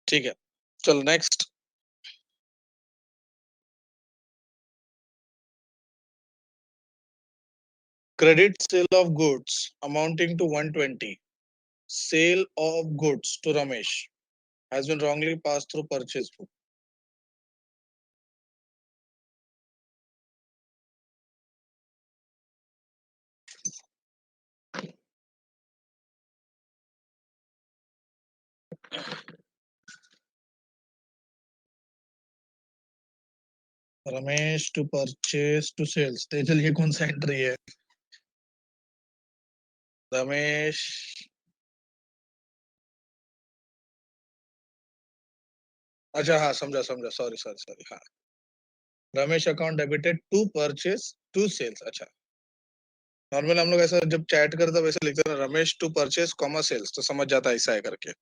ठीक है, चलो next. Credit sale of goods amounting to 120. Sale of goods to Ramesh has been wrongly passed through purchase book. Ramesh to purchase to sales, Tejal ये कौन सा entry है? रमेश, अच्छा हाँ समझा समझा, सॉरी सॉरी सॉरी, हाँ। Ramesh account debited to purchase to sales, अच्छा। नॉर्मल हम लोग ऐसा जब चैट करते वैसे लिखते हैं Ramesh to purchase comma sales, तो समझ जाता है ऐसा है करके।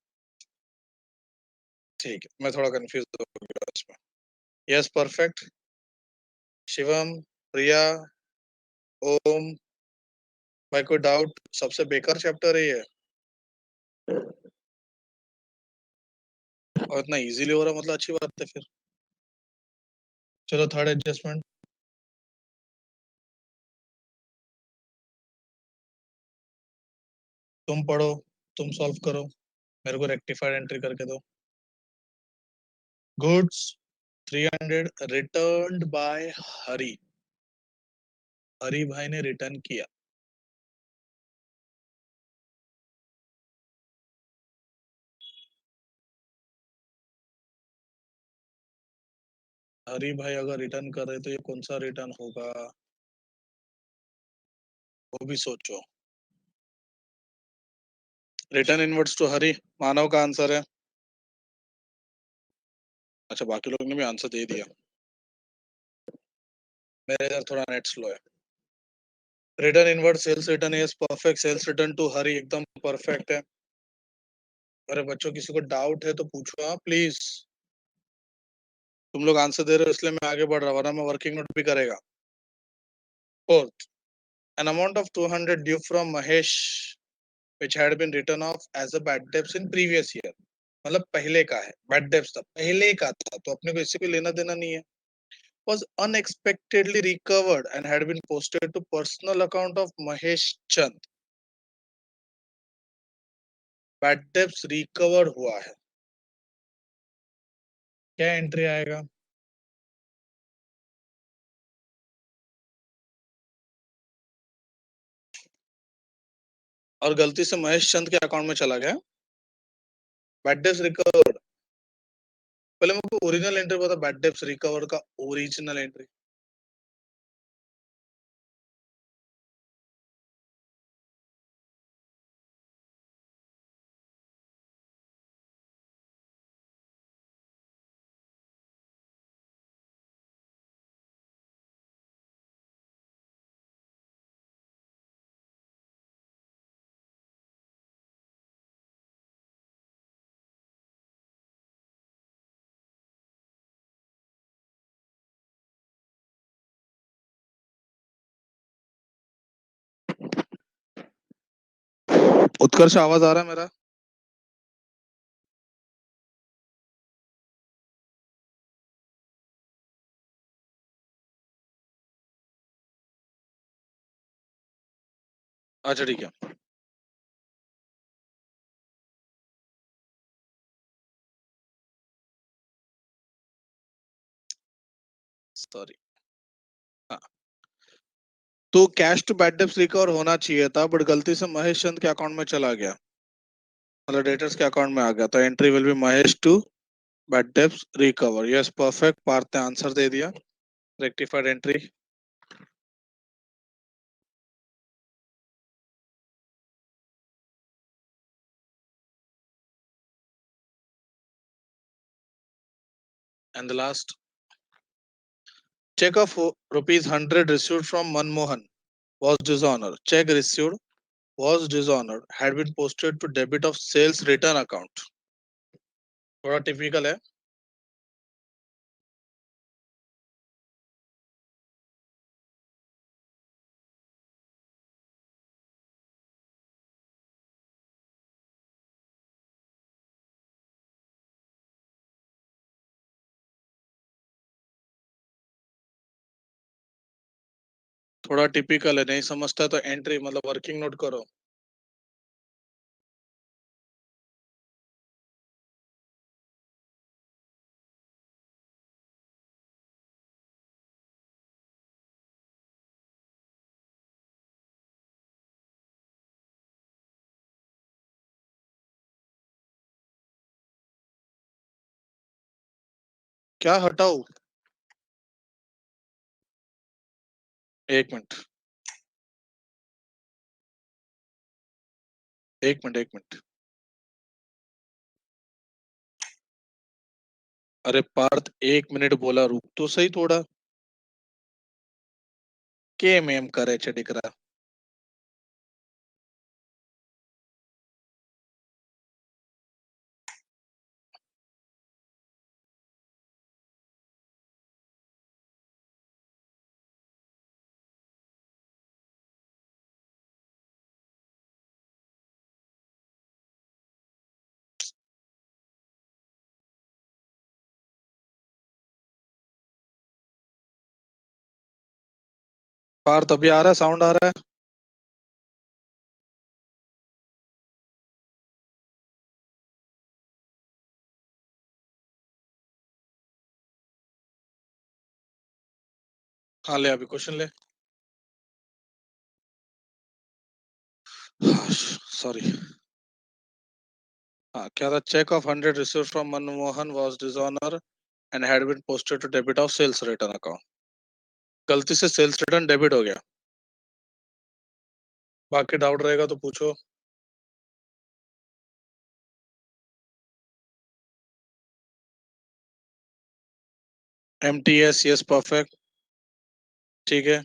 ठीक है, मैं थोड़ा कंफ्यूज हो गया इसमें। Yes perfect. शिवम, प्रिया, ओम, भाई कोई डाउट? सबसे बेकार चैप्टर है ये, और इतना इजीली हो रहा मतलब अच्छी बात है फिर। चलो थर्ड एडजस्टमेंट। तुम पढ़ो, तुम सॉल्व करो, मेरे को रेक्टिफाइड एंट्री करके दो। गुड्स 300 रिटर्न्ड बाय हरी, हरी भाई ने रिटर्न किया। हरी भाई अगर रिटर्न कर रहे तो ये कौन सा रिटर्न होगा, वो भी सोचो। रिटर्न इनवर्ट्स टू हरी, मानव का आंसर है। अच्छा बाकी लोग ने भी आंसर दे दिया, मेरे इधर थोड़ा नेट स्लो है। Return inward sales return is perfect, sales return to Hari एकदम परफेक्ट है। अरे बच्चों किसी को डाउट है तो पूछो हाँ प्लीज। तुम लोग आंसर दे रहे हो इसलिए मैं आगे बढ़ रहा हूँ, वरना मैं वर्किंग नोट भी करेगा। Fourth, an amount of 200 due from Mahesh which had been written off as a bad debts in previous year. मतलब पहले का है, bad debts था पहले का था, तो अपने को इससे कोई लेना देना नहीं है। Was unexpectedly recovered and had been posted to personal account of Mahesh Chand. Bad debts recovered हुआ है, क्या एंट्री आएगा? और गलती से महेश चंद के अकाउंट में चला गया। बैड डेब्स रिकवर्ड, पहले मेरे को ओरिजिनल एंट्री पता, बैड डेब्स रिकवर्ड का ओरिजिनल एंट्री। उत्कर्ष आवाज आ रहा है मेरा? अच्छा ठीक है। सॉरी, हाँ। तो cash to bad debts recover होना चाहिए था, बट गलती से महेश चंद के अकाउंट में चला गया, मतलब डेटर्स के अकाउंट में आ गया, तो entry will be Mahesh to bad debts recover. Yes perfect, Parth ने आंसर दे दिया, rectified entry. And the last, check of rupees 100 received from Manmohan was dishonored. Check received was dishonored had been posted to debit of sales return account. थोड़ा typical है। थोड़ा typical है, नहीं समझता तो एंट्री मतलब वर्किंग नोट करो। क्या हटाओ? एक मिनट, एक मिनट, एक मिनट। अरे पार्थ, 1 मिनट बोला, रुक तो सही थोड़ा। के मेम करे छे दिकरा। पार्थ अभी आ रहा है, साउंड आ रहा है? हाँ ले, अभी क्वेश्चन ले। सॉरी। हाँ, क्या था? Cheque of 100 receive from Manmohan was dishonour and had been posted to debit of sales return account. गलती से सेल्स रिटर्न डेबिट हो गया। बाकी डाउट रहेगा तो पूछो। MTS, yes perfect. ठीक है।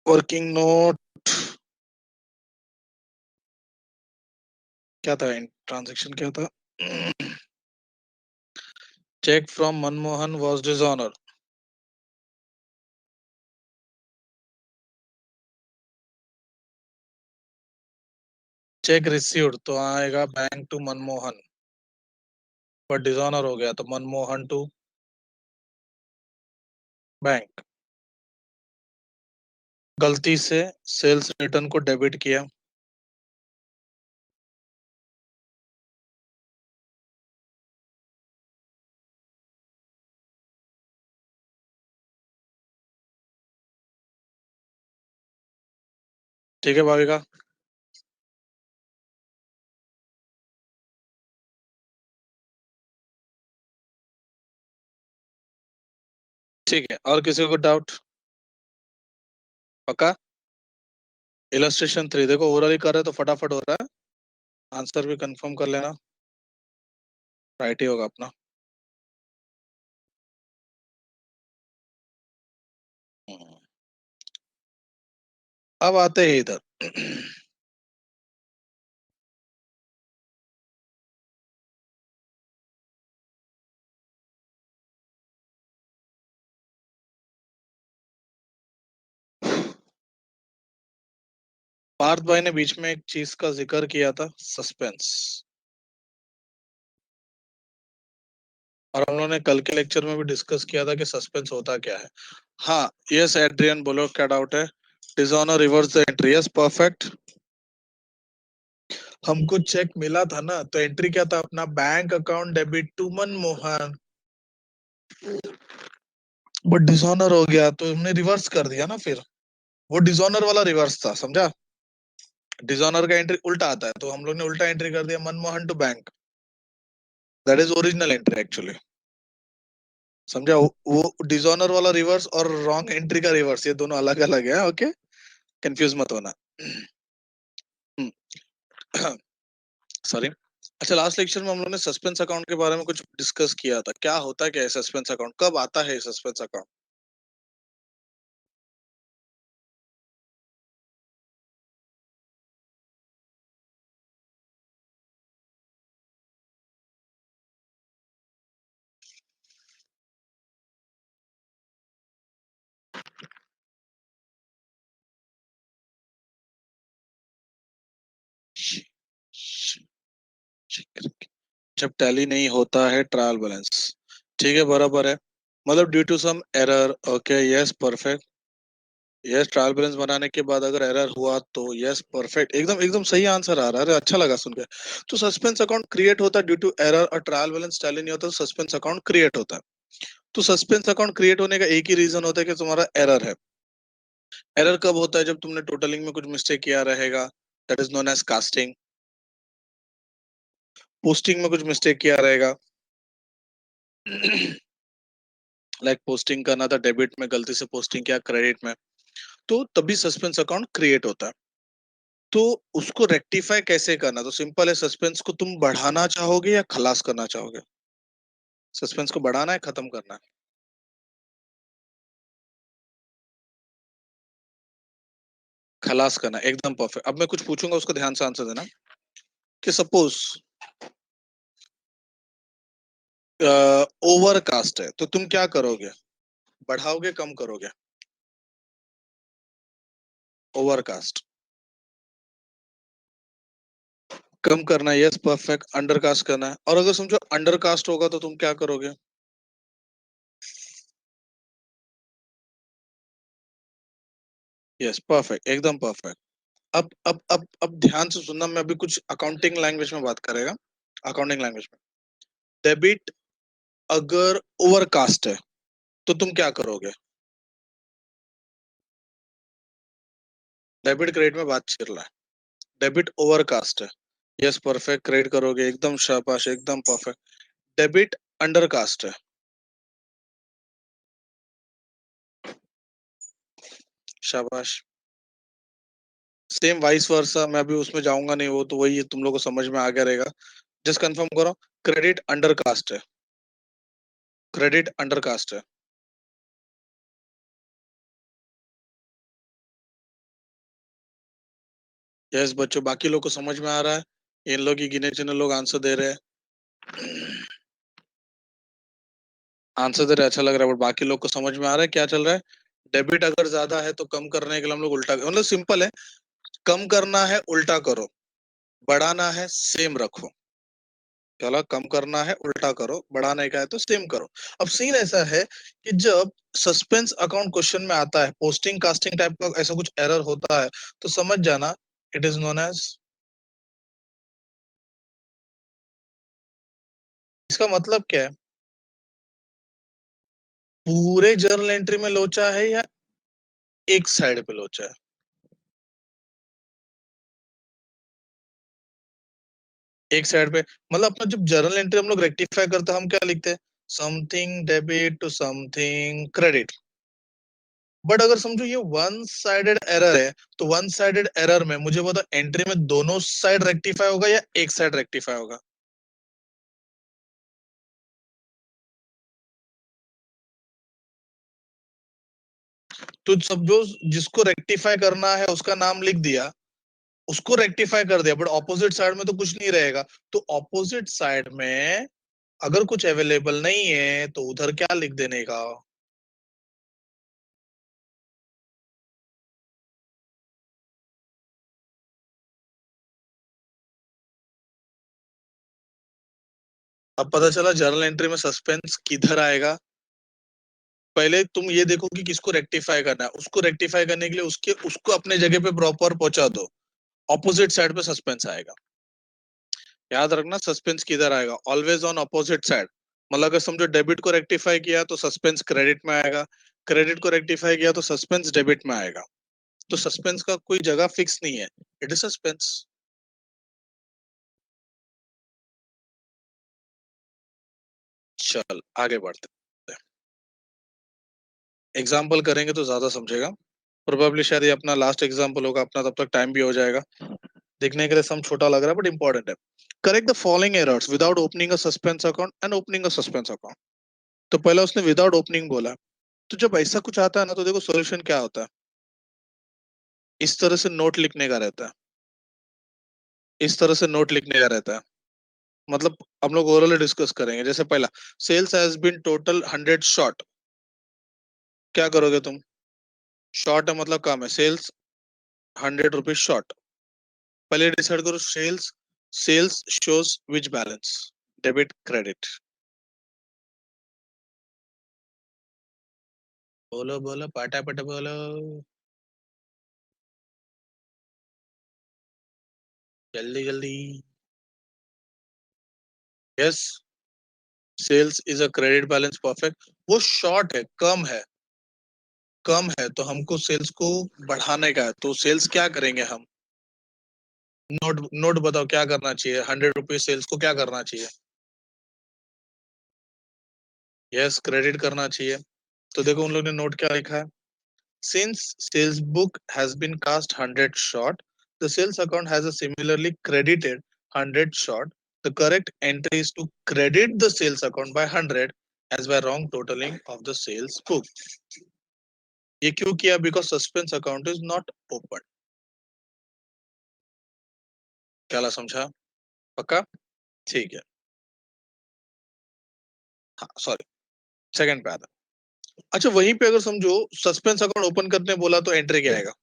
वर्किंग नोट क्या था? ट्रांजैक्शन क्या था? Cheque from Manmohan was dishonour. Cheque received तो आएगा बैंक टू मनमोहन, पर डिसऑनर हो गया तो मनमोहन टू बैंक। गलती से सेल्स रिटर्न को डेबिट किया। ठीक है भाविका। ठीक है, और किसी को डाउट? पक्का? इलस्ट्रेशन 3 देखो, ओरल ही कर रहे तो फटाफट हो रहा है। आंसर भी कंफर्म कर लेना। राइट ही होगा अपना। हम्म। अब आते हैं इधर। पार्थ भाई ने बीच में एक चीज का जिक्र किया था, सस्पेंस। और हम लोगों ने कल के लेक्चर में भी डिस्कस किया था कि सस्पेंस होता क्या है। हाँ, यस एड्रियन, बोलो क्या डाउट है? Dishonour reverse the entry, yes perfect. हमको चेक मिला था ना, तो एंट्री क्या था अपना? Bank account debit to Manmohan. But dishonour हो गया तो हमने रिवर्स कर दिया ना फिर। वो डिसऑनर वाला रिवर्स था, समझा? डिसऑनर का एंट्री उल्टा आता है, तो हम लोग ने उल्टा एंट्री कर दिया, Manmohan to bank. That is original entry actually. समझा? वो डिसऑनर वाला रिवर्स और रॉन्ग एंट्री का रिवर्स, ये दोनों अलग अलग है, ओके? कंफ्यूज मत होना। सॉरी। अच्छा, लास्ट लेक्चर में हम लोग ने सस्पेंस अकाउंट के बारे में कुछ डिस्कस किया था। क्या होता क्या है सस्पेंस अकाउंट, कब आता है सस्पेंस अकाउंट? जब टैली नहीं होता है ट्रायल बैलेंस, ठीक है, बराबर है, मतलब due to some error, okay, yes perfect, yes trial balance बनाने के बाद अगर एरर हुआ तो यस परफेक्ट, एकदम एकदम सही आंसर आ रहा है, अरे अच्छा लगा सुन के। तो सस्पेंस अकाउंट क्रिएट होता है ड्यू टू एरर, और ट्रायल बैलेंस टैली नहीं होता तो सस्पेंस अकाउंट क्रिएट होता है। तो सस्पेंस अकाउंट क्रिएट होने का एक ही रीजन होता है कि तुम्हारा एरर है। एरर कब होता है? जब तुमने टोटलिंग में कुछ मिस्टेक किया रहेगा, that is known as casting. Posting में कुछ मिस्टेक किया रहेगा, लाइक पोस्टिंग करना था डेबिट में, गलती से पोस्टिंग किया क्रेडिट में, तो तभी सस्पेंस अकाउंट क्रिएट होता है। तो उसको रेक्टिफाई कैसे करना? तो सिंपल है, सस्पेंस को तुम बढ़ाना चाहोगे या खलास करना चाहोगे? सस्पेंस को बढ़ाना है, खत्म करना है? खलास करना, एकदम परफेक्ट। अब मैं कुछ पूछूंगा, उसको ध्यान से आंसर देना। कि सपोज ओवरकास्ट है, तो तुम क्या करोगे? बढ़ाओगे, कम करोगे? ओवरकास्ट कम करना है, यस परफेक्ट। अंडरकास्ट करना है, और अगर समझो अंडरकास्ट होगा तो तुम क्या करोगे? यस परफेक्ट, एकदम परफेक्ट। अब ध्यान से सुनना, मैं अभी कुछ अकाउंटिंग लैंग्वेज में बात करेगा, अकाउंटिंग लैंग्वेज में। डेबिट अगर ओवरकास्ट है तो तुम क्या करोगे? डेबिट क्रेडिट में बात चल रहा है, डेबिट ओवरकास्ट है, यस परफेक्ट, क्रेडिट करोगे, एकदम शाबाश, एकदम परफेक्ट। डेबिट अंडरकास्ट है, शाबाश। सेम वाइस वर्सा, मैं अभी उसमें जाऊंगा नहीं, वो तो वही है, तुम लोग को समझ में आ गया रहेगा। जस्ट कंफर्म करो, क्रेडिट अंडरकास्ट है, क्रेडिट अंडरकास्ट है। यस बच्चों, बाकी लोग को समझ में आ रहा है? इन लोग ही गिने चुने लोग आंसर दे रहे हैं, आंसर दे रहे, अच्छा लग रहा है, बट बाकी लोग को समझ में आ रहा है क्या चल रहा है? डेबिट अगर ज्यादा है तो कम करने के लिए हम लोग उल्टा, मतलब सिंपल है, कम करना है उल्टा करो, बढ़ाना है सेम रखो। चलो, कम करना है उल्टा करो, बढ़ाने का है तो सेम करो। अब सीन ऐसा है कि जब सस्पेंस अकाउंट क्वेश्चन में आता है, पोस्टिंग कास्टिंग टाइप का ऐसा कुछ एरर होता है, तो समझ जाना, इट इज नोन एज, इसका मतलब क्या है? पूरे जर्नल एंट्री में लोचा है या एक साइड पे लोचा है? एक साइड पे, मतलब अपना जब जर्नल एंट्री हम लोग रेक्टिफाई करते हैं, हम क्या लिखते हैं? Something debit to something credit. But अगर समझो ये वन साइडेड एरर है, तो वन साइडेड एरर में मुझे बताओ, एंट्री में दोनों साइड रेक्टिफाई होगा या एक साइड रेक्टिफाई होगा? तो समझो, जिसको रेक्टिफाई करना है उसका नाम लिख दिया, उसको रेक्टिफाई कर दिया, बट ऑपोजिट साइड में तो कुछ नहीं रहेगा। तो ऑपोजिट साइड में अगर कुछ अवेलेबल नहीं है तो उधर क्या लिख देने का? अब पता चला जर्नल एंट्री में सस्पेंस किधर आएगा। पहले तुम ये देखो कि किसको रेक्टिफाई करना है, उसको रेक्टिफाई करने के लिए उसके उसको अपने जगह पे प्रॉपर पहुंचा दो, ऑपोजिट साइड पे सस्पेंस आएगा। याद रखना, सस्पेंस किधर आएगा? Always on opposite side. मतलब अगर समझो डेबिट को रेक्टिफाई किया तो सस्पेंस क्रेडिट में आएगा, क्रेडिट को रेक्टिफाई किया तो सस्पेंस डेबिट में आएगा। तो सस्पेंस का कोई जगह फिक्स नहीं है, इट इज सस्पेंस। चल आगे बढ़ते हैं, एग्जाम्पल करेंगे तो ज्यादा समझेगा। प्रोबेबली शायद ये अपना लास्ट एग्जाम्पल होगा अपना, तब तक टाइम भी हो जाएगा। देखने के लिए सम छोटा लग रहा है बट इंपॉर्टेंट है। Correct the following errors without opening a suspense account and opening a suspense account. तो पहला उसने विदाउट ओपनिंग बोला। तो जब ऐसा कुछ आता है ना, तो देखो सॉल्यूशन क्या होता है, इस तरह से नोट लिखने का रहता है, इस तरह से नोट लिखने का रहता है। मतलब हम लोग ओरली डिस्कस करेंगे, जैसे पहला, sales has been total 100 short, क्या करोगे तुम? शॉर्ट है मतलब कम है, सेल्स 100 रुपीज शॉर्ट। पहले डिसाइड करो sales sales shows which balance, debit credit? बोलो बोलो पटापट बोलो, जल्दी जल्दी। Yes, sales is a credit balance perfect. वो शॉर्ट है, कम है, कम है, तो हमको सेल्स को बढ़ाने का है, तो सेल्स क्या करेंगे हम? नोट नोट बताओ क्या करना चाहिए, 100 रुपीज सेल्स को क्या करना चाहिए? यस, क्रेडिट करना चाहिए। तो देखो उन लोग ने नोट क्या लिखा है, since sales book has been cast 100 short, the sales account has a similarly credited 100 short. The correct entry is to credit the sales account by 100 as by wrong totaling of the sales book. ये क्यों किया? Because suspense account is not open. क्या समझा? पक्का? ठीक है। हाँ sorry, second पे आता। अच्छा वहीं पे अगर समझो सस्पेंस अकाउंट ओपन करने बोला तो एंट्री क्या आएगा?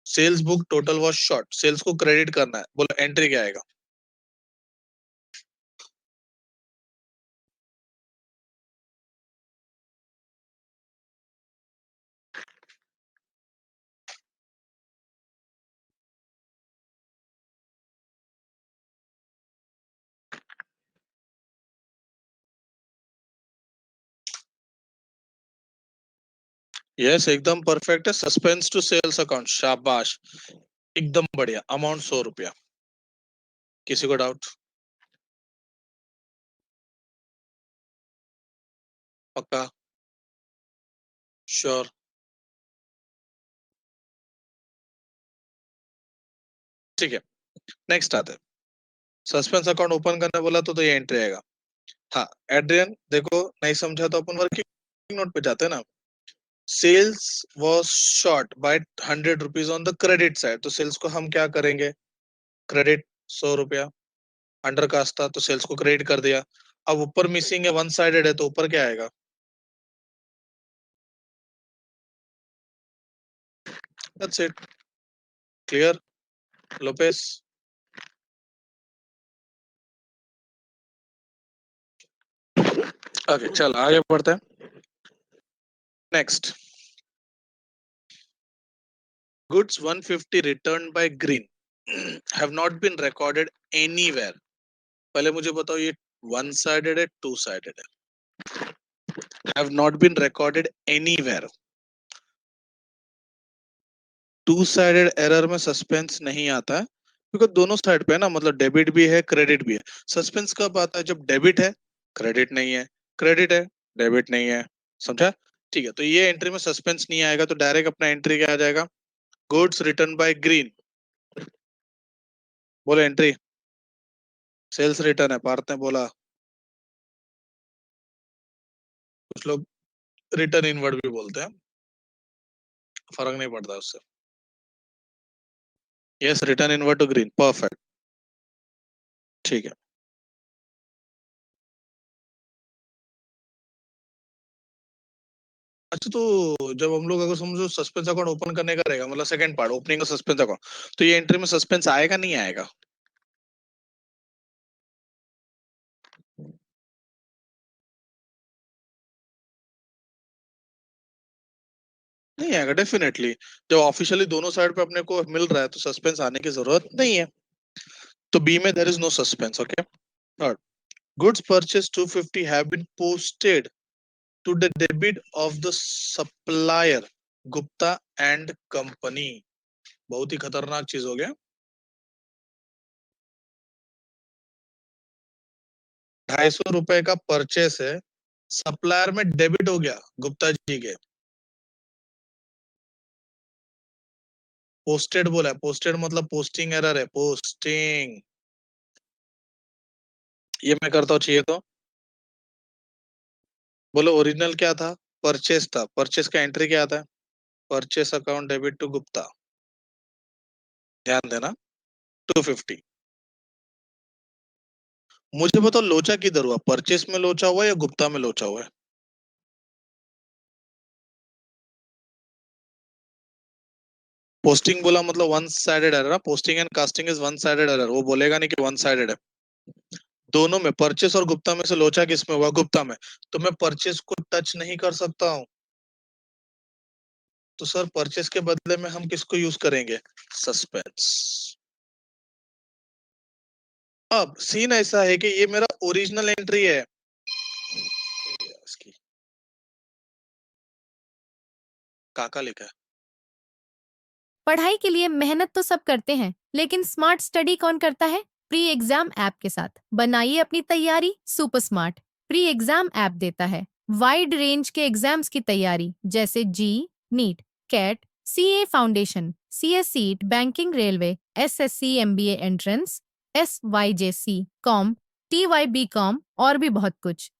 Sales book total was short, sales को क्रेडिट करना है, बोलो एंट्री क्या आएगा? यस एकदम परफेक्ट है, सस्पेंस टू सेल्स अकाउंट, शाबाश, एकदम बढ़िया। अमाउंट 100 रुपया। किसी को डाउट? पक्का? श्योर? ठीक है, नेक्स्ट आते हैं। सस्पेंस अकाउंट ओपन करने बोला तो ये एंट्री आएगा। हाँ एड्रियन देखो, नहीं समझा तो अपन वर्किंग नोट पे जाते हैं ना। Sales was short by 100 rupees on the credit side, तो सेल्स को हम क्या करेंगे? क्रेडिट 100 रुपया। अंडर कास्ट था तो सेल्स को क्रेडिट कर दिया। अब ऊपर मिसिंग है, वन साइडेड है, तो ऊपर क्या आएगा? That's it. Clear Lopes? Okay चल आगे बढ़ते हैं। Next, goods 150 return by Green have not been recorded anywhere. पहले मुझे बताओ ये वन साइडेड है, टू साइडेड है? Have not been recorded anywhere. Two sided error में सस्पेंस नहीं आता है, क्योंकि दोनों साइड पे है ना, मतलब डेबिट भी है क्रेडिट भी है। सस्पेंस कब आता है? जब डेबिट है क्रेडिट नहीं है, क्रेडिट है डेबिट नहीं है। समझा? ठीक है, तो ये एंट्री में सस्पेंस नहीं आएगा, तो डायरेक्ट अपना एंट्री क्या आ जाएगा? Goods return by green. बोलो एंट्री। सेल्स रिटर्न है, पार्थ ने बोला। कुछ लोग रिटर्न इनवर्ड भी बोलते हैं, फर्क नहीं पड़ता उससे। Yes, return inward to Green, perfect. ठीक है। अच्छा तो जब हम लोग अगर समझो सस्पेंस अकाउंट ओपन करने का रहेगा, मतलब सेकंड पार्ट ओपनिंग का सस्पेंस अकाउंट, तो ये एंट्री में सस्पेंस आएगा नहीं आएगा? नहीं आएगा डेफिनेटली। जब ऑफिशियली दोनों साइड पे अपने को मिल रहा है तो सस्पेंस आने की जरूरत नहीं है। तो बी में there is no suspense. Okay. Third, goods purchase 250 have been posted to the debit of the supplier Gupta and company. बहुत ही खतरनाक चीज हो गया। 250 रुपए का परचेस है, सप्लायर में डेबिट हो गया गुप्ता जी के। पोस्टेड बोला है, पोस्टेड मतलब पोस्टिंग एरर है, पोस्टिंग। ये मैं करता हूँ चाहिए तो। बोलो ओरिजिनल क्या था? परचेस था, परचेस का एंट्री क्या आता है? Purchase account debit to Gupta. ध्यान देना, 250। मुझे बताओ लोचा किधर हुआ, परचेस में लोचा हुआ या गुप्ता में लोचा हुआ है? पोस्टिंग बोला मतलब one sided error, posting and casting is one sided error, वो बोलेगा नहीं कि वन साइडेड है। दोनों में, परचेस और गुप्ता में से लोचा किस में हुआ? गुप्ता में। तो मैं परचेस को टच नहीं कर सकता हूँ, तो सर परचेस के बदले में हम किसको यूज करेंगे? सस्पेंस। अब सीन ऐसा है कि ये मेरा ओरिजिनल एंट्री है इसकी, काका लिखा है। पढ़ाई के लिए मेहनत तो सब करते हैं, लेकिन स्मार्ट स्टडी कौन करता है? प्री एग्जाम ऐप के साथ बनाइए अपनी तैयारी super smart. Pre exam app देता है वाइड रेंज के एग्जाम्स की तैयारी, जैसे JEE, NEET, CAT, CA foundation, CSEET, banking, railway, SSC, MBA entrance, SYJC, com, TYBCom और भी बहुत कुछ।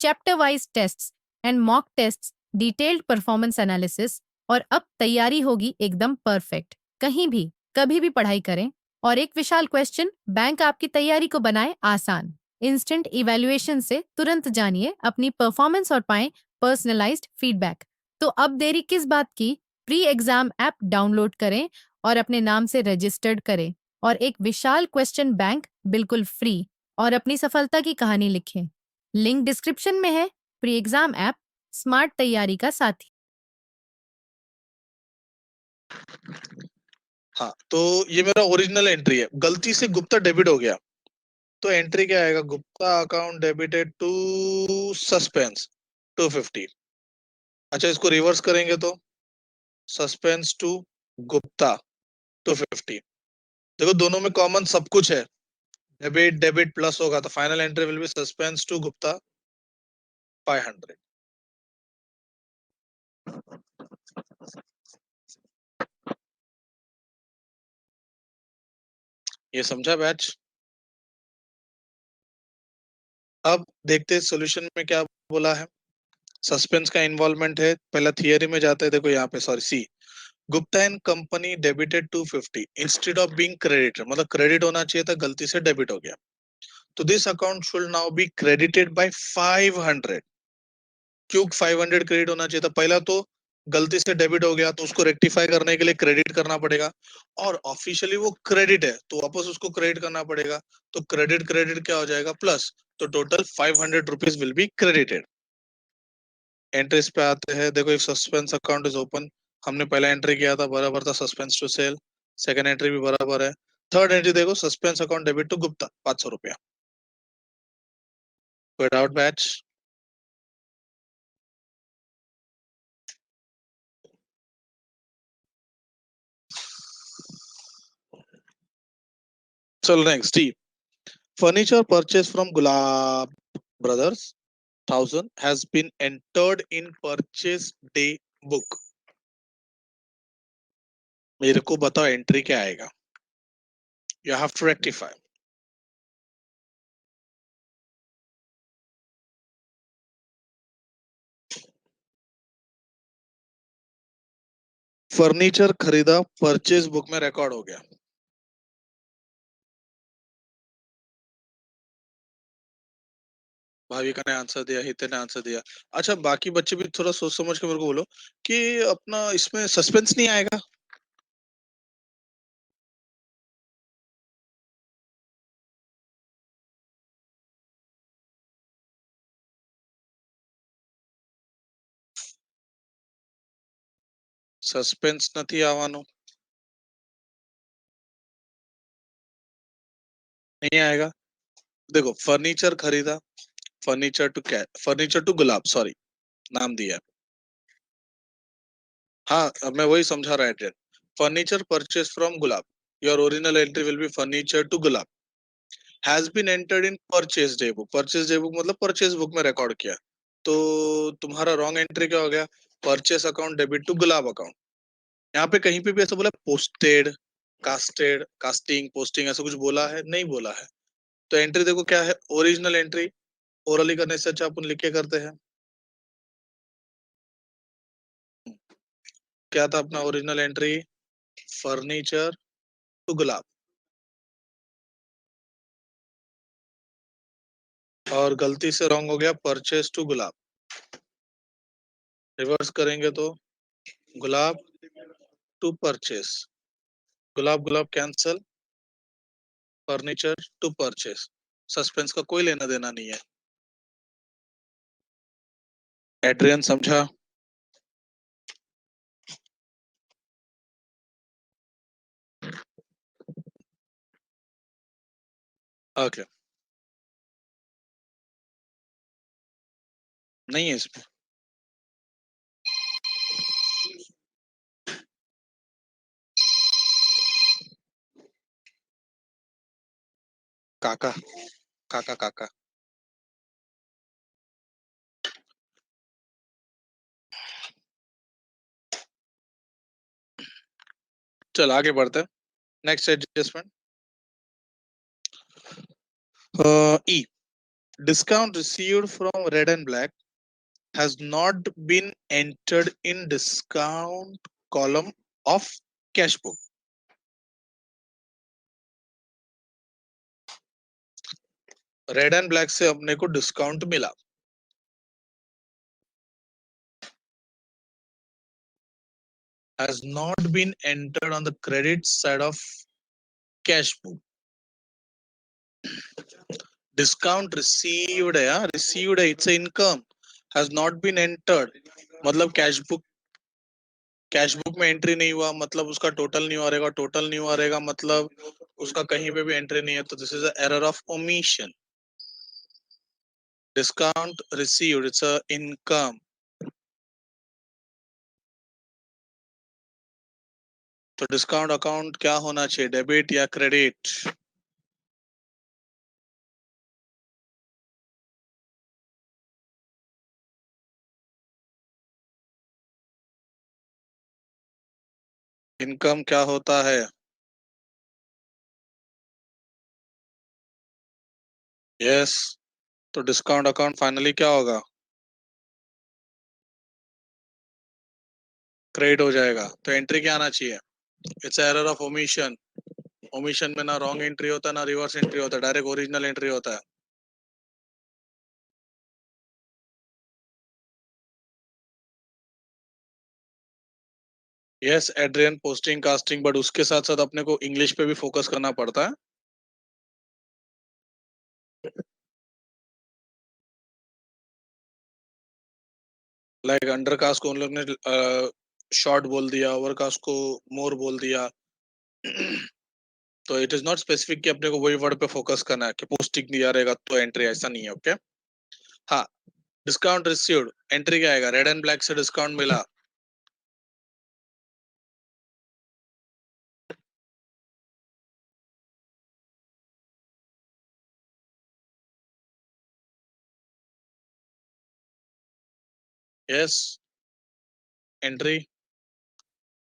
Chapter wise tests and mock tests, detailed performance analysis, और अब तैयारी होगी एकदम परफेक्ट। कहीं भी कभी भी पढ़ाई करें। और एक विशाल क्वेश्चन बैंक आपकी तैयारी को बनाए आसान। इंस्टेंट इवैल्यूएशन से तुरंत जानिए अपनी परफॉर्मेंस और पाएं पर्सनलाइज्ड फीडबैक। तो अब देरी किस बात की? प्री एग्जाम ऐप डाउनलोड करें और अपने नाम से रजिस्टर्ड करें और एक विशाल क्वेश्चन बैंक बिल्कुल फ्री, और अपनी सफलता की कहानी लिखें। लिंक डिस्क्रिप्शन में है। प्री एग्जाम ऐप, स्मार्ट तैयारी का साथी। हाँ, तो ये मेरा ओरिजिनल एंट्री है, गलती से गुप्ता डेबिट हो गया, तो एंट्री क्या आएगा? Gupta account debited to suspense 250। अच्छा, इसको रिवर्स करेंगे तो सस्पेंस टू गुप्ता 250। देखो दोनों में कॉमन सब कुछ है, डेबिट डेबिट प्लस होगा, तो final entry will be suspense to Gupta 500। ये समझा बैच? अब देखते हैं सॉल्यूशन में क्या बोला है। सस्पेंस का इन्वॉल्वमेंट है, पहला थियरी में जाते हैं। देखो यहाँ पे, sorry, C, Gupta and company debited 250 instead of being credited, मतलब क्रेडिट होना चाहिए था, गलती से डेबिट हो गया, तो this account should now be credited by 500। क्यों 500 क्रेडिट होना चाहिए था? पहला तो गलती से डेबिट हो गया, तो उसको रेक्टिफाई करने के लिए क्रेडिट करना पड़ेगा, और ऑफिशियली वो क्रेडिट है तो वापस उसको क्रेडिट करना पड़ेगा, तो क्रेडिट क्रेडिट क्या हो जाएगा? प्लस, तो total 500 rupees will be credited. Entries पे आते हैं। देखो, if suspense account is open, हमने पहला एंट्री किया था, बराबर था, suspense to sale. Second entry भी बराबर है। थर्ड एंट्री देखो, suspense account debit to Gupta 500 रुपया। कोई डाउट बैच? चल next, D, furniture purchase from Gulab brothers 1000 has been entered in purchase day book। मेरे को बताओ एंट्री क्या आएगा? You have to rectify. Furniture खरीदा, परचेज बुक में रिकॉर्ड हो गया। भाविका ने आंसर दिया, हिते ने आंसर दिया। अच्छा, बाकी बच्चे भी थोड़ा सोच समझ के मेरे को बोलो कि अपना इसमें सस्पेंस नहीं आएगा? સસ્પેન્સ નથી આવવાનું, नहीं आएगा। देखो, फर्नीचर खरीदा, फर्नीचर टू क्या, फर्नीचर टू गुलाब, सॉरी, नाम दिया है। हाँ, अब मैं वही समझा रहा है। Furniture purchase from Gulab, your original entry will be furniture to Gulab has been entered in purchase day book. Purchase day book मतलब परचेज बुक में रिकॉर्ड किया, तो तुम्हारा रॉन्ग एंट्री क्या हो गया? Purchase account debit to Gulab account. यहाँ पे कहीं पे भी ऐसा बोला पोस्टेड, कास्टेड, कास्टिंग, पोस्टिंग, ऐसा कुछ बोला है? नहीं बोला है। तो एंट्री देखो क्या है, ओरिजिनल एंट्री। ओरली करने से अच्छा अपन लिख के करते हैं। क्या था अपना ओरिजिनल एंट्री? फर्नीचर टू गुलाब, और गलती से रॉन्ग हो गया परचेस टू गुलाब। रिवर्स करेंगे तो Gulab to purchase. Gulab Gulab cancel, furniture to purchase, suspense का कोई लेना देना नहीं है। एड्रियन समझा? ओके, नहीं है इसमें। काका काका काका। चल आगे बढ़ते हैं। Next adjustment, E, discount received from red and black has not been entered in discount column of cash book. Red and black से अपने को डिस्काउंट मिला, has not been entered on the credit side of cash book. Discount received है, यार received है, it's income, has not been entered मतलब cash book में entry नहीं हुआ, मतलब उसका टोटल नहीं आ रहेगा, टोटल नहीं आ रहेगा मतलब उसका कहीं पे भी एंट्री नहीं है, तो this is error of omission. Discount received, it's a income, तो डिस्काउंट अकाउंट क्या होना चाहिए, डेबिट या क्रेडिट? इनकम क्या होता है? यस, तो डिस्काउंट अकाउंट फाइनली क्या होगा, क्रेडिट हो जाएगा, तो एंट्री क्या आना चाहिए, it's error of omission. Omission में ना रॉन्ग एंट्री होता है ना रिवर्स एंट्री होता है, डायरेक्ट ओरिजिनल एंट्री होता है। Yes Adrian, posting casting, but उसके साथ साथ अपने को इंग्लिश पे भी फोकस करना पड़ता है। लाइक अंडर कास्ट को उन लोग ने शॉर्ट बोल दिया, ओवर कास्ट को मोर बोल दिया। तो इट इज नॉट स्पेसिफिक कि अपने को वही वर्ड पे फोकस करना है कि पोस्टिंग दिया रहेगा तो एंट्री, ऐसा नहीं है। ओके, हाँ, डिस्काउंट रिसीव्ड, एंट्री क्या आएगा, रेड एंड ब्लैक से डिस्काउंट मिला, yes entry,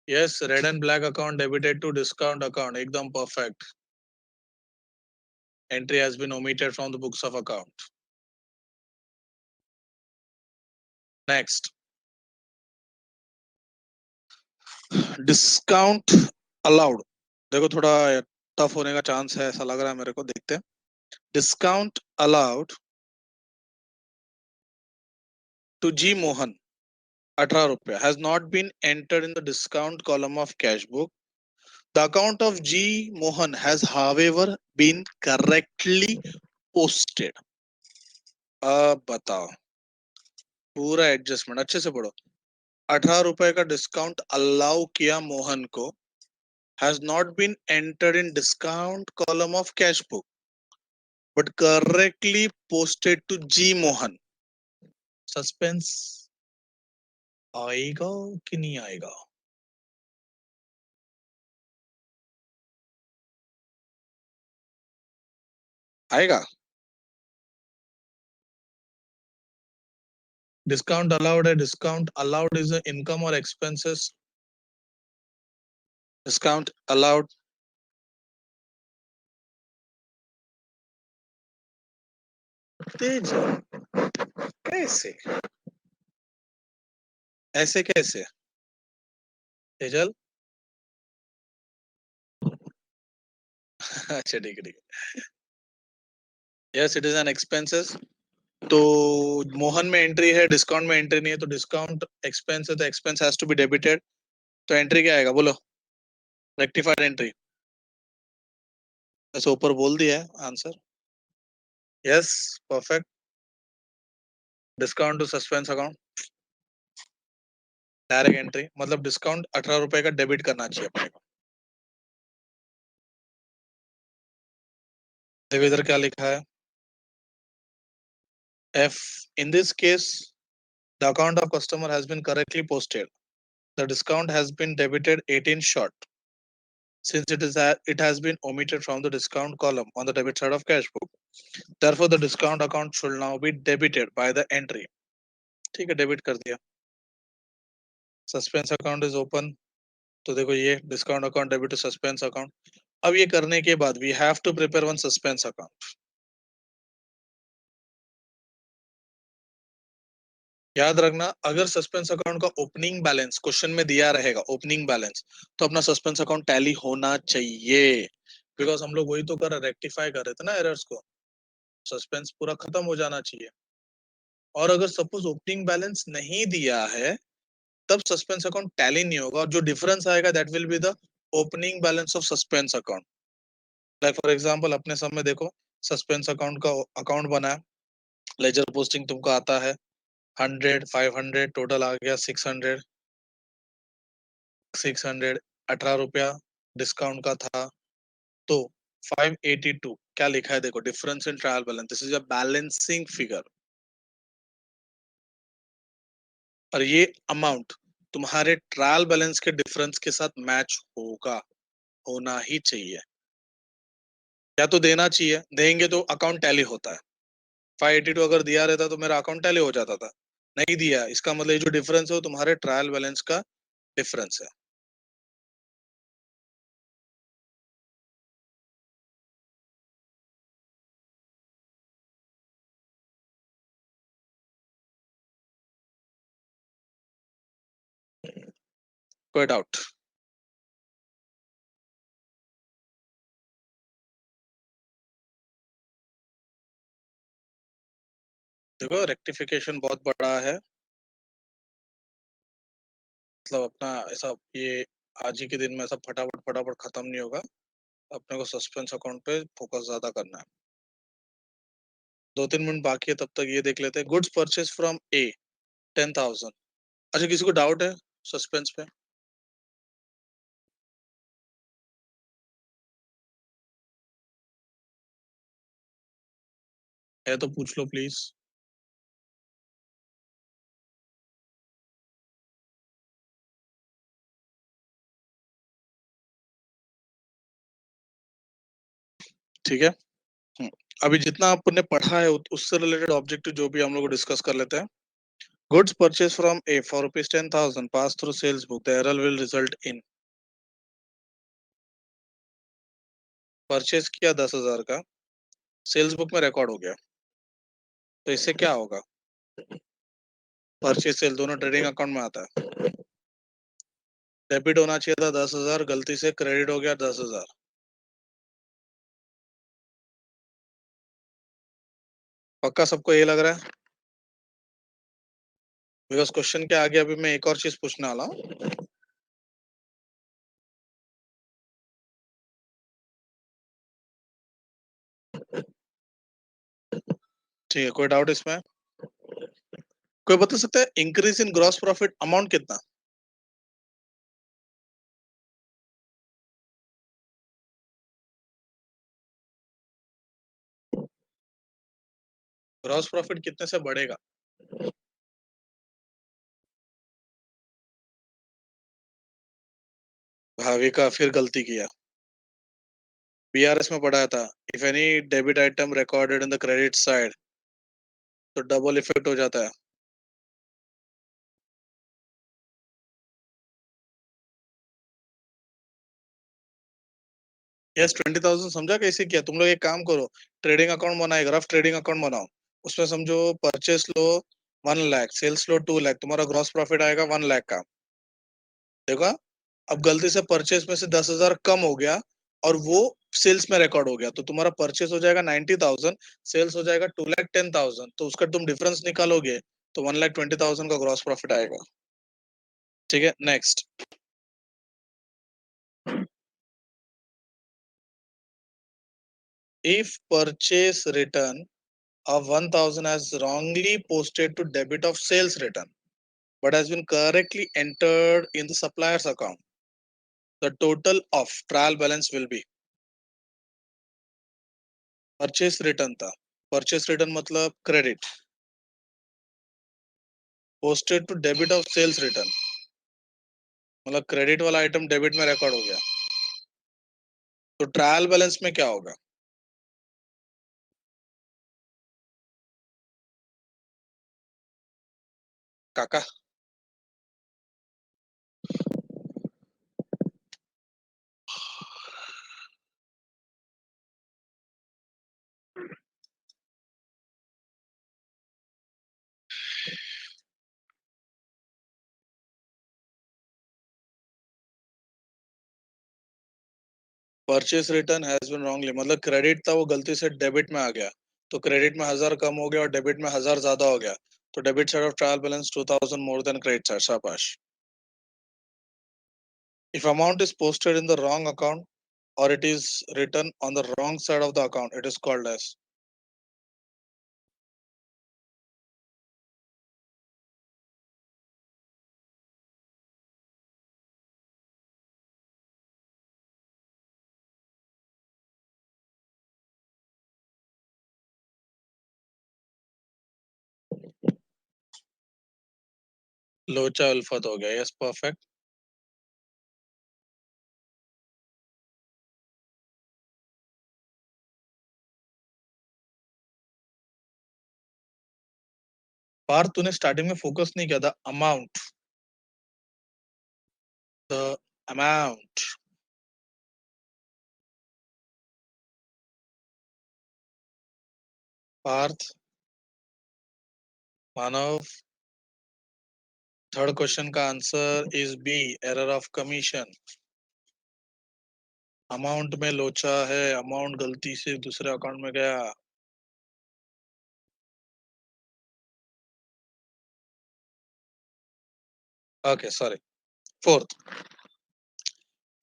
yes red and black account debited to discount account, एकदम perfect, entry has been omitted from the books of account. Next, discount allowed, देखो थोड़ा tough होने का chance है ऐसा लग रहा है मेरे को, देखते हैं। डिस्काउंट अलाउड टू जी मोहन 18 रुपया has not been entered in the discount column of cash book. The account of G Mohan has however been correctly posted. अब बताओ, पूरा एडजस्टमेंट अच्छे से पढ़ो। 18 रुपए का डिस्काउंट अलाउ किया मोहन को, has not been entered in discount column of cash book but correctly posted to G Mohan. Suspense आएगा कि नहीं आएगा? आएगा। डिस्काउंट अलाउड है, डिस्काउंट अलाउड इज इनकम और एक्सपेंसेस, डिस्काउंट अलाउड, तेज कैसे, ऐसे कैसे तेजल? अच्छा ठीक है ठीक है, yes it is an expenses, तो मोहन में एंट्री है, डिस्काउंट में एंट्री नहीं है, तो डिस्काउंट एक्सपेंस है तो expense has to be debited, तो एंट्री क्या आएगा बोलो? रेक्टिफाइड एंट्री ऐसे ऊपर बोल दिया है answer. Yes, perfect. Discount to suspense account, direct entry मतलब डिस्काउंट 18 रुपए का डेबिट करना चाहिए अपने को. देखो इधर क्या लिखा है. F. In this case, the account of customer has been correctly posted. The discount has been debited 18 short. Since it has been omitted from the discount column on the debit side of cash book. Therefore, the discount account should now be debited by the entry. ठीक है, debit कर दिया. Suspense account is open. तो देखो ये discount account debit to suspense account. अब ये करने के बाद we have to prepare one suspense account. याद रखना, अगर सस्पेंस अकाउंट का ओपनिंग बैलेंस क्वेश्चन में दिया रहेगा, ओपनिंग बैलेंस, तो अपना सस्पेंस अकाउंट टैली होना चाहिए. बिकॉज हम लोग वही तो कर रेक्टिफाई कर रहे थे ना एरर्स को. सस्पेंस पूरा खत्म हो जाना चाहिए. और अगर सपोज ओपनिंग बैलेंस नहीं दिया है तब सस्पेंस अकाउंट टैली नहीं होगा, और जो डिफरेंस आएगा that will be the opening balance of suspense account. Like for example अपने सामने देखो, सस्पेंस अकाउंट का अकाउंट बना है. लेजर पोस्टिंग तुमको आता है 100, 500, टोटल आ गया 600. 600, 18 रुपया डिस्काउंट का था, तो 582 क्या लिखा है देखो, difference in trial balance. This is a balancing figure. और ये अमाउंट तुम्हारे ट्रायल बैलेंस के डिफरेंस के साथ मैच होगा, होना ही चाहिए. या तो देना चाहिए, देंगे तो अकाउंट टैली होता है. 582 अगर दिया रहता तो मेरा अकाउंट टैली हो जाता था. नहीं दिया, इसका मतलब ये जो डिफरेंस है वो तुम्हारे ट्रायल बैलेंस का डिफरेंस है. कोई डाउट? देखो रेक्टिफिकेशन बहुत बड़ा है, मतलब अपना ऐसा ये आज ही के दिन में ऐसा फटाफट फटाफट खत्म नहीं होगा. अपने को सस्पेंस अकाउंट पे फोकस ज्यादा करना है. 2-3 मिनट बाकी है, तब तक ये देख लेते हैं. गुड्स परचेज फ्रॉम ए 10,000. अच्छा, किसी को डाउट है सस्पेंस पे? है तो पूछ लो प्लीज. ठीक है. अभी जितना आपने पढ़ा है उससे रिलेटेड ऑब्जेक्टिव जो भी हम लोग डिस्कस कर लेते हैं. Goods purchase from A for ₹10,000 pass through sales book, the error will result in. Purchase किया 10,000 का, सेल्स बुक में रिकॉर्ड हो गया, तो इससे क्या होगा? परचेज सेल दोनों ट्रेडिंग अकाउंट में आता है. डेबिट होना चाहिए था 10,000, गलती से क्रेडिट हो गया 10,000. पक्का सबको ये लग रहा है? बिकॉज क्वेश्चन के आगे अभी मैं एक और चीज पूछने वाला हूँ. ठीक है, कोई डाउट इसमें? कोई बता सकता है increase in gross profit amount कितना? ग्रॉस प्रॉफिट कितने से बढ़ेगा? भाभी का फिर गलती किया. बीआरएस में पढ़ाया था, if any debit item recorded in the credit side, तो डबल इफेक्ट हो जाता है. यस, 20,000 समझा कैसे किया. तुम लोग एक काम करो, ट्रेडिंग अकाउंट बनाएगा, रफ ट्रेडिंग अकाउंट बनाओ. उसमें समझो परचेस लो 1 लाख, सेल्स लो 2 लाख, तुम्हारा ग्रॉस प्रॉफिट आएगा 1 लाख का. देखो, अब गलती से परचेस में से 10,000 कम हो गया और वो सेल्स में रिकॉर्ड हो गया, तो तुम्हारा परचेस हो जाएगा 90,000, सेल्स हो जाएगा 2,10,000, तो उसका तुम डिफरेंस निकालोगे तो 1,20,000 का ग्रॉस प्रॉफिट आएगा. ठीक है, next. If purchase return of 1000 has wrongly posted to debit of sales return, but has been correctly entered in the supplier's account, the total of trial balance will be. Purchase return था. Purchase return मतलब credit. Posted to debit of sales return मतलब credit वाला item debit में record हो गया. तो trial balance में क्या होगा? काका purchase return has been wrongly मतलब क्रेडिट था वो गलती से डेबिट में आ गया. तो क्रेडिट में 1000 कम हो गया और डेबिट में 1000 ज्यादा हो गया. तो debit side of trial balance 2000 more than credit side. शाबाश. If amount is posted in the wrong account or it is written on the wrong side of the account, it is called as. लोचा उल्फत हो गया. Yes perfect. Partha तूने starting में focus नहीं किया था. Amount. The amount. Parth. Manav. Third question का answer is B. Error of commission. Amount में लोचा है. अमाउंट गलती से दूसरे अकाउंट में गया. Okay sorry. Fourth.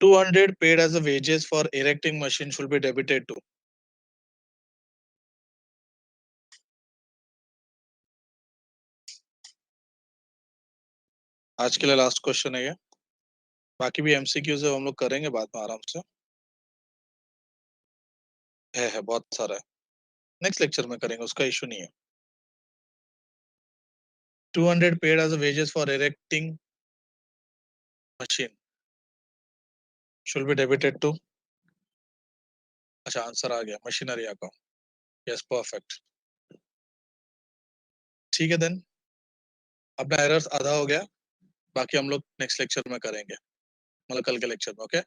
200 paid as a wages for erecting machine should be debited to. आज के लिए लास्ट क्वेश्चन है ये. बाकी भी एमसीक्यूज है, हम लोग करेंगे बाद में आराम से. है बहुत सारा है. नेक्स्ट लेक्चर में करेंगे, उसका इशू नहीं है. 200 paid as a wages for erecting machine should be debited to. अच्छा आंसर आ गया. Machinery account. Yes perfect. ठीक है देन. अपना एरर्स आधा हो गया. बाकी हम लोग नेक्स्ट लेक्चर में करेंगे, मतलब कल के लेक्चर में. ओके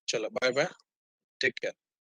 चलो बाय बाय. Take care.